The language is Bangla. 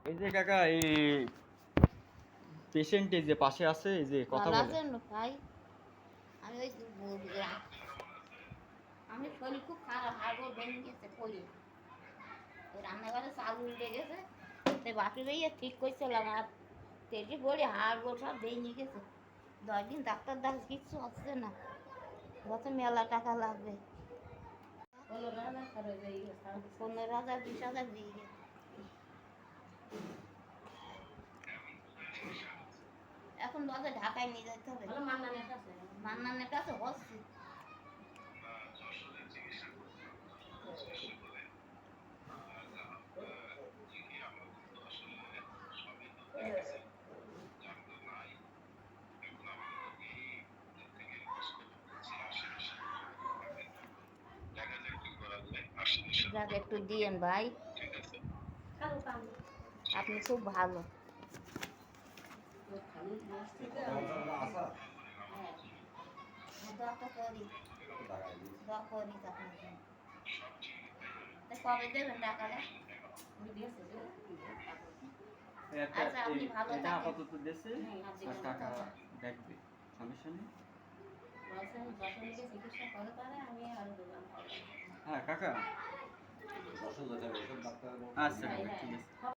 এই যে কাকা এই পেশেন্ট এই যে পাশে আছে এই যে কথা ভালো বলে আছেন ভাই? আমি ওই আমি শরীর খুব খারাপ, হাড়গোড় ভেঙে গেছে পড়ে। ওই রান্নাঘরে চাল উল্টে গেছে, তাই বাকি বেরিয়ে ঠিক করছিলাম আর তেজি পড়ে হাড়গোড় সব ভেঙে গেছে। 10 দিন ডাক্তার দেখ কিচ্ছু হচ্ছে না, বলছে মেলা টাকা লাগবে। 15,000 20,000 দিয়ে গেছে। এখন বলছে ঢাকায় নিয়ে যেতে হবে। মান্নানের কাছে হচ্ছে। যাক একটু দিয়েন ভাই, আপনি খুব ভালো। দোয়া করি আপনার জন্য। কবে দেবেন টাকাটা? আচ্ছা আপনি ভালো এটা থাকেন। আপাতত দেশে টাকা দেখবে, সমস্যা নেই। হ্যাঁ কাকা, আচ্ছা ঠিক আছে।